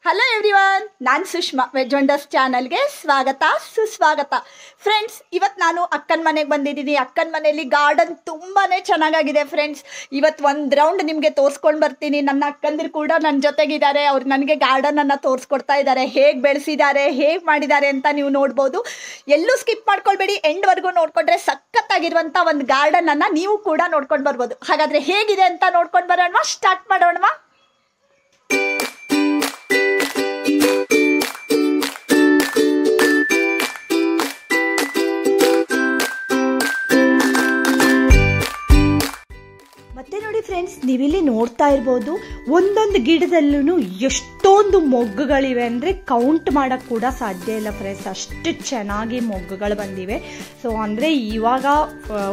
Hello everyone, ನಾನು Sushma. Veg wonders ಚಾನಲ್ಗೆ ಸ್ವಾಗತ ಸುಸ್ವಾಗತ. ಫ್ರೆಂಡ್ಸ್, ಇವತ್ತು ನಾನು ಅಕ್ಕನ ಮನೆಗೆ ಬಂದಿದ್ದೀನಿ. ಅಕ್ಕನ ಮನೆಯಲ್ಲಿ ಗಾರ್ಡನ್ ತುಂಬಾ ಚೆನ್ನಾಗಾಗಿದೆ ಫ್ರೆಂಡ್ಸ್. ಇವತ್ತು ಒಂದು ರೌಂಡ್ ನಿಮಗೆ ತೋರಿಸ್ಕೊಂಡು ಬರ್ತೀನಿ. ನನ್ನ ಅಕ್ಕಂದಿರು ಕೂಡ ನನ್ನ ಜೊತೆಗಿದ್ದಾರೆ. ಅವ್ರು ನನಗೆ ಗಾರ್ಡನನ್ನು ತೋರಿಸ್ಕೊಡ್ತಾ ಇದ್ದಾರೆ. ಹೇಗೆ ಬೆಳೆಸಿದ್ದಾರೆ, ಹೇಗೆ ಮಾಡಿದ್ದಾರೆ ಅಂತ ನೀವು ನೋಡ್ಬೋದು. ಎಲ್ಲೂ ಸ್ಕಿಪ್ ಮಾಡ್ಕೊಳ್ಬೇಡಿ, ಎಂಡ್ವರೆಗೂ ನೋಡ್ಕೊಂಡ್ರೆ ಸಖತ್ತಾಗಿರುವಂಥ ಒಂದು ಗಾರ್ಡನನ್ನು ನೀವು ಕೂಡ ನೋಡ್ಕೊಂಡು ಬರ್ಬೋದು. ಹಾಗಾದರೆ ಹೇಗಿದೆ ಅಂತ ನೋಡ್ಕೊಂಡು ಬರೋಣ, ಸ್ಟಾರ್ಟ್ ಮಾಡೋಣ. ಮತ್ತೆ ನೋಡಿ ಫ್ರೆಂಡ್ಸ್, ನೀವಿಲ್ಲಿ ನೋಡ್ತಾ ಇರ್ಬೋದು, ಒಂದೊಂದು ಗಿಡದಲ್ಲೂ ಎಷ್ಟೊಂದು ಮೊಗ್ಗುಗಳಿವೆ ಅಂದರೆ ಕೌಂಟ್ ಮಾಡೋಕ್ಕೆ ಕೂಡ ಸಾಧ್ಯ ಇಲ್ಲ ಫ್ರೆಂಡ್ಸ್. ಅಷ್ಟು ಚೆನ್ನಾಗಿ ಮೊಗ್ಗುಗಳು ಬಂದಿವೆ. ಸೊ ಅಂದರೆ ಇವಾಗ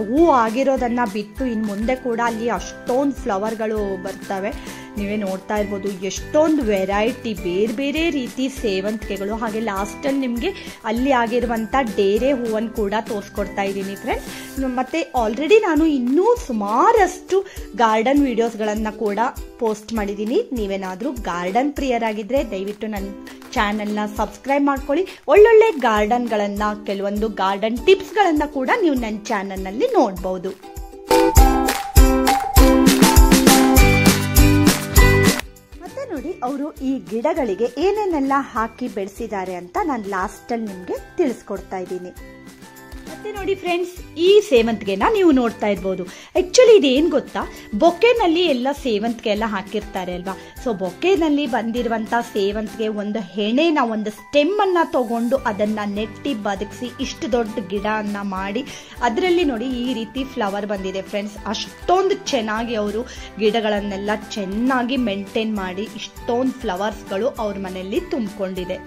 ಹೂ ಆಗಿರೋದನ್ನು ಬಿಟ್ಟು ಇನ್ನು ಮುಂದೆ ಕೂಡ ಅಲ್ಲಿ ಅಷ್ಟೊಂದು ಫ್ಲವರ್ಗಳು ಬರ್ತವೆ. ನೀವೇ ನೋಡ್ತಾ ಇರ್ಬೋದು, ಎಷ್ಟೊಂದು ವೆರೈಟಿ ಬೇರೆ ಬೇರೆ ರೀತಿ ಸೇವಂತಿಗೆಗಳು. ಹಾಗೆ ಲಾಸ್ಟಲ್ಲಿ ನಿಮಗೆ ಅಲ್ಲಿ ಆಗಿರುವಂಥ ಡೇರೆ ಹೂವನ್ನು ಕೂಡ ತೋರಿಸ್ಕೊಡ್ತಾ ಇದ್ದೀನಿ ಫ್ರೆಂಡ್ಸ್. ಮತ್ತು ಆಲ್ರೆಡಿ ನಾನು ಇನ್ನೂ ಸುಮಾರಷ್ಟು ಗಾರ್ಡನ್ ವಿಡಿಯೋಸ್ಗಳನ್ನು ಕೂಡ ಪೋಸ್ಟ್ ಮಾಡಿದ್ದೀನಿ. ನೀವೇನಾದರೂ ಗಾರ್ಡನ್ ಪ್ರಿಯರಾಗಿದ್ದರೆ ದಯವಿಟ್ಟು ನನ್ನ ಚಾನಲ್ನ ಸಬ್ಸ್ಕ್ರೈಬ್ ಮಾಡ್ಕೊಳ್ಳಿ. ಒಳ್ಳೊಳ್ಳೆ ಗಾರ್ಡನ್ಗಳನ್ನು, ಕೆಲವೊಂದು ಗಾರ್ಡನ್ ಟಿಪ್ಸ್ಗಳನ್ನು ಕೂಡ ನೀವು ನನ್ನ ಚಾನಲ್ನಲ್ಲಿ ನೋಡ್ಬೋದು. ನೋಡಿ, ಅವರು ಈ ಗಿಡಗಳಿಗೆ ಏನೇನೆಲ್ಲ ಹಾಕಿ ಬೆಳೆಸಿದ್ದಾರೆ ಅಂತ ನಾನು ಲಾಸ್ಟಲ್ಲಿ ನಿಮಗೆ ತಿಳಿಸ್ಕೊಡ್ತಾ ಇದ್ದೀನಿ. ಮತ್ತೆ ನೋಡಿ ಫ್ರೆಂಡ್ಸ್, ಈ ಸೇವಂತಿಗೆನ ನೀವು ನೋಡ್ತಾ ಇರ್ಬೋದು. ಆ್ಯಕ್ಚುಲಿ ಇದೇನು ಗೊತ್ತಾ, ಬೊಕೆನಲ್ಲಿ ಎಲ್ಲ ಸೇವಂತಿಗೆ ಎಲ್ಲ ಹಾಕಿರ್ತಾರೆ ಅಲ್ವಾ. ಸೊ ಬೊಕೆನಲ್ಲಿ ಬಂದಿರುವಂಥ ಸೇವಂತಿಗೆ ಒಂದು ಹೆಣೆನ, ಒಂದು ಸ್ಟೆಮ್ಮನ್ನು ತಗೊಂಡು ಅದನ್ನು ನೆಟ್ಟಿ ಬದುಕಿಸಿ ಇಷ್ಟು ದೊಡ್ಡ ಗಿಡವನ್ನು ಮಾಡಿ ಅದರಲ್ಲಿ ನೋಡಿ ಈ ರೀತಿ ಫ್ಲವರ್ ಬಂದಿದೆ ಫ್ರೆಂಡ್ಸ್. ಅಷ್ಟೊಂದು ಚೆನ್ನಾಗಿ ಅವರು ಗಿಡಗಳನ್ನೆಲ್ಲ ಚೆನ್ನಾಗಿ ಮೇಂಟೈನ್ ಮಾಡಿ ಇಷ್ಟೊಂದು ಫ್ಲವರ್ಸ್ಗಳು ಅವ್ರ ಮನೆಯಲ್ಲಿ ತುಂಬಿಕೊಂಡಿದೆ.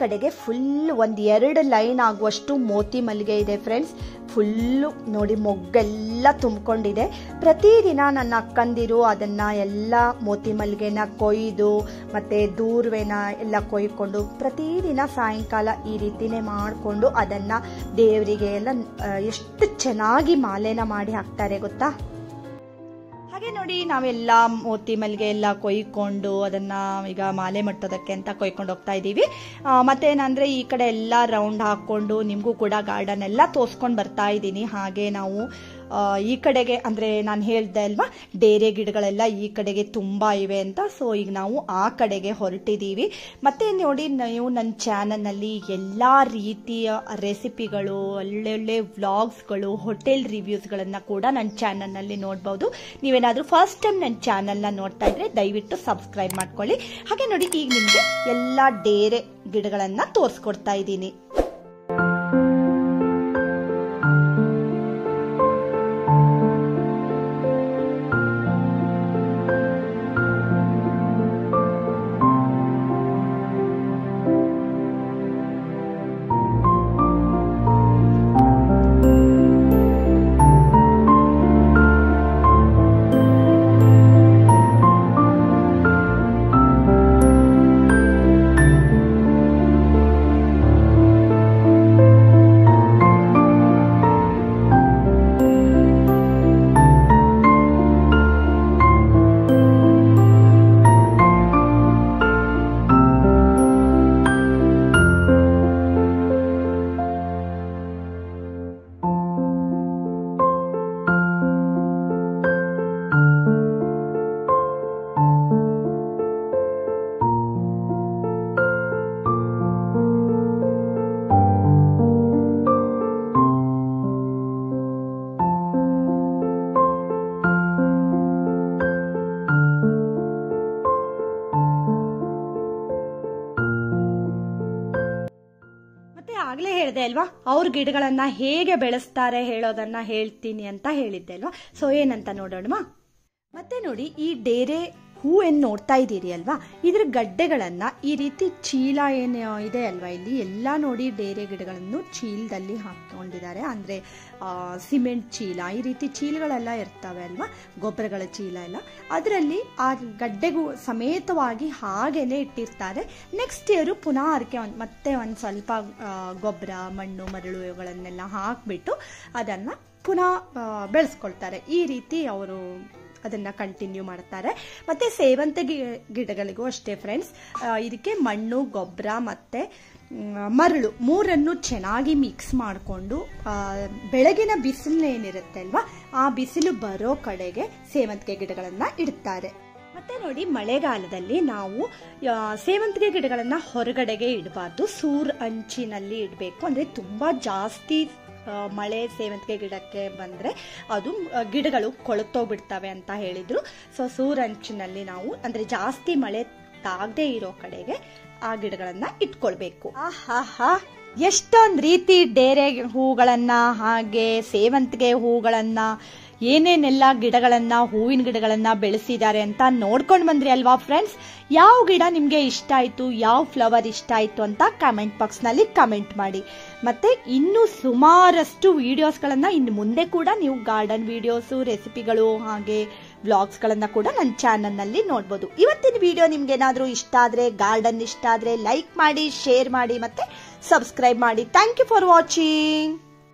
ಕಡೆಗೆ ಫುಲ್ ಒಂದು 2 ಲೈನ್ ಆಗುವಷ್ಟು ಮೋತಿ ಮಲ್ಲಿಗೆ ಇದೆ ಫ್ರೆಂಡ್ಸ್. ಫುಲ್ಲು ನೋಡಿ ಮೊಗ್ಗೆಲ್ಲ ತುಂಬಿಕೊಂಡಿದೆ. ಪ್ರತಿದಿನ ನನ್ನ ಅಕ್ಕಂದಿರು ಅದನ್ನು ಎಲ್ಲ ಮೋತಿ ಮಲ್ಲಿಗೆನ ಕೊಯ್ದು ಮತ್ತು ದೂರ್ವೆನ ಎಲ್ಲ ಕೊಯ್ಕೊಂಡು ಪ್ರತಿದಿನ ಸಾಯಂಕಾಲ ಈ ರೀತಿನೇ ಮಾಡಿಕೊಂಡು ಅದನ್ನು ದೇವರಿಗೆ ಎಲ್ಲ ಎಷ್ಟು ಚೆನ್ನಾಗಿ ಮಾಲೆನ ಮಾಡಿ ಹಾಕ್ತಾರೆ ಗೊತ್ತಾ. ಹಾಗೆ ನೋಡಿ, ನಾವೆಲ್ಲ ಮೋತಿ ಮಲ್ಲಿಗೆ ಎಲ್ಲ ಕೊಯ್ಕೊಂಡು ಅದನ್ನು ಈಗ ಮಾಲೆ ಮಟ್ಟೋದಕ್ಕೆ ಅಂತ ಕೊಯ್ಕೊಂಡು ಹೋಗ್ತಾ ಇದ್ದೀವಿ. ಮತ್ತೇನಂದರೆ ಈ ಕಡೆ ಎಲ್ಲ ರೌಂಡ್ ಹಾಕ್ಕೊಂಡು ನಿಮಗೂ ಕೂಡ ಗಾರ್ಡನ್ ಎಲ್ಲ ತೋರಿಸ್ಕೊಂಡು ಬರ್ತಾ ಇದ್ದೀನಿ. ಹಾಗೆ ನಾವು ಈ ಕಡೆಗೆ ಅಂದರೆ ನಾನು ಹೇಳ್ದೆ ಅಲ್ವಾ ಡೇರೆ ಗಿಡಗಳೆಲ್ಲ ಈ ಕಡೆಗೆ ತುಂಬ ಇವೆ ಅಂತ. ಸೊ ಈಗ ನಾವು ಆ ಕಡೆಗೆ ಹೊರಟಿದ್ದೀವಿ. ಮತ್ತೆ ನೋಡಿ, ನೀವು ನನ್ನ ಚಾನಲ್ನಲ್ಲಿ ಎಲ್ಲ ರೀತಿಯ ರೆಸಿಪಿಗಳು, ಒಳ್ಳೊಳ್ಳೆ ವ್ಲಾಗ್ಸ್ಗಳು, ಹೋಟೆಲ್ ರಿವ್ಯೂಸ್ಗಳನ್ನು ಕೂಡ ನನ್ನ ಚಾನಲ್ನಲ್ಲಿ ನೋಡ್ಬೋದು. ನೀವೇನಾದರೂ ಫಸ್ಟ್ ಟೈಮ್ ನನ್ನ ಚಾನಲ್ನ ನೋಡ್ತಾ ಇದ್ರೆ ದಯವಿಟ್ಟು ಸಬ್ಸ್ಕ್ರೈಬ್ ಮಾಡ್ಕೊಳ್ಳಿ. ಹಾಗೆ ನೋಡಿ, ಈಗ ನಿಮಗೆ ಎಲ್ಲ ಡೇರೆ ಗಿಡಗಳನ್ನು ತೋರಿಸ್ಕೊಡ್ತಾ ಇದ್ದೀನಿ. ಆಗ್ಲೇ ಹೇಳಿದೆ ಅಲ್ವಾ, ಅವ್ರ ಗಿಡಗಳನ್ನ ಹೇಗೆ ಬೆಳೆಸ್ತಾರೆ ಹೇಳೋದನ್ನ ಹೇಳ್ತೀನಿ ಅಂತ ಹೇಳಿದ್ದೆ ಅಲ್ವಾ. ಸೊ ಏನಂತ ನೋಡೋಣ. ಮತ್ತೆ ನೋಡಿ, ಈ ಡೇರೆ ಹೂ ಏನು ನೋಡ್ತಾ ಇದ್ದೀರಿ ಅಲ್ವಾ, ಇದ್ರ ಗಡ್ಡೆಗಳನ್ನ ಈ ರೀತಿ ಚೀಲ ಏನು ಇದೆ ಅಲ್ವಾ, ಇಲ್ಲಿ ಎಲ್ಲ ನೋಡಿ ಡೇರೆ ಗಿಡಗಳನ್ನು ಚೀಲದಲ್ಲಿ ಹಾಕೊಂಡಿದ್ದಾರೆ. ಅಂದ್ರೆ ಸಿಮೆಂಟ್ ಚೀಲ, ಈ ರೀತಿ ಚೀಲಗಳೆಲ್ಲ ಇರ್ತವೆ ಅಲ್ವಾ, ಗೊಬ್ಬರಗಳ ಚೀಲ ಎಲ್ಲ, ಅದರಲ್ಲಿ ಆ ಗಡ್ಡೆಗೂ ಸಮೇತವಾಗಿ ಹಾಗೇನೆ ಇಟ್ಟಿರ್ತಾರೆ. ನೆಕ್ಸ್ಟ್ ಇಯರ್ ಪುನಃ ಅದಕ್ಕೆ ಮತ್ತೆ ಒಂದು ಸ್ವಲ್ಪ ಗೊಬ್ಬರ, ಮಣ್ಣು, ಮರಳು ಇವುಗಳನ್ನೆಲ್ಲ ಹಾಕ್ಬಿಟ್ಟು ಅದನ್ನ ಪುನಃ ಬೆಳೆಸ್ಕೊಳ್ತಾರೆ. ಈ ರೀತಿ ಅವರು ಅದನ್ನ ಕಂಟಿನ್ಯೂ ಮಾಡ್ತಾರೆ. ಮತ್ತೆ ಸೇವಂತಿಗೆ ಗಿಡಗಳಿಗೂ ಅಷ್ಟೇ ಫ್ರೆಂಡ್ಸ್, ಇದಕ್ಕೆ ಮಣ್ಣು, ಗೊಬ್ಬರ ಮತ್ತೆ ಮರಳು ಮೂರನ್ನು ಚೆನ್ನಾಗಿ ಮಿಕ್ಸ್ ಮಾಡಿಕೊಂಡು ಬೆಳಗಿನ ಬಿಸಿಲು ಏನಿರುತ್ತೆ ಅಲ್ವಾ, ಆ ಬಿಸಿಲು ಬರೋ ಕಡೆಗೆ ಸೇವಂತಿಗೆ ಗಿಡಗಳನ್ನ ಇಡ್ತಾರೆ. ಮತ್ತೆ ನೋಡಿ, ಮಳೆಗಾಲದಲ್ಲಿ ನಾವು ಸೇವಂತಿಗೆ ಗಿಡಗಳನ್ನ ಹೊರಗಡೆಗೆ ಇಡಬಾರ್ದು, ಸೂರ್ ಅಂಚಿನಲ್ಲಿ ಇಡಬೇಕು. ಅಂದ್ರೆ ತುಂಬಾ ಜಾಸ್ತಿ ಮಳೆ ಸೇವಂತಿಗೆ ಗಿಡಕ್ಕೆ ಬಂದ್ರೆ ಅದು ಗಿಡಗಳು ಕೊಳತೋಗ್ಬಿಡ್ತವೆ ಅಂತ ಹೇಳಿದ್ರು. ಸೊ ಸೂರಂಚಿನಲ್ಲಿ ನಾವು ಅಂದ್ರೆ ಜಾಸ್ತಿ ಮಳೆ ತಾಗದೆ ಇರೋ ಕಡೆಗೆ ಆ ಗಿಡಗಳನ್ನ ಇಟ್ಕೊಳ್ಬೇಕು. ಆಹಾ, ಎಷ್ಟೊಂದ್ ರೀತಿ ಡೇರೆ ಹೂಗಳನ್ನ, ಹಾಗೆ ಸೇವಂತಿಗೆ ಹೂಗಳನ್ನ, ಏನೇನೆಲ್ಲ ಗಿಡಗಳನ್ನ, ಹೂವಿನ ಗಿಡಗಳನ್ನ ಬೆಳೆಸಿದ್ದಾರೆ ಅಂತ ನೋಡ್ಕೊಂಡು ಬಂದ್ರಿ ಅಲ್ವಾ ಫ್ರೆಂಡ್ಸ್. ಯಾವ ಗಿಡ ನಿಮ್ಗೆ ಇಷ್ಟ ಆಯ್ತು, ಯಾವ ಫ್ಲವರ್ ಇಷ್ಟ ಆಯ್ತು ಅಂತ ಕಮೆಂಟ್ ಬಾಕ್ಸ್ ನಲ್ಲಿ ಕಮೆಂಟ್ ಮಾಡಿ. ಮತ್ತೆ ಇನ್ನು ಸುಮಾರಷ್ಟು ವಿಡಿಯೋಸ್ಗಳನ್ನ ಇನ್ನು ಮುಂದೆ ಕೂಡ ನೀವು ಗಾರ್ಡನ್ ವಿಡಿಯೋಸ್, ರೆಸಿಪಿಗಳು, ಹಾಗೆ ವ್ಲಾಗ್ಸ್ ಗಳನ್ನ ಕೂಡ ನನ್ನ ಚಾನಲ್ ನಲ್ಲಿ ನೋಡ್ಬೋದು. ಇವತ್ತಿನ ವಿಡಿಯೋ ನಿಮ್ಗೆ ಏನಾದ್ರೂ ಇಷ್ಟ ಆದ್ರೆ, ಗಾರ್ಡನ್ ಇಷ್ಟ ಆದ್ರೆ ಲೈಕ್ ಮಾಡಿ, ಶೇರ್ ಮಾಡಿ ಮತ್ತೆ ಸಬ್ಸ್ಕ್ರೈಬ್ ಮಾಡಿ. Thank you for watching.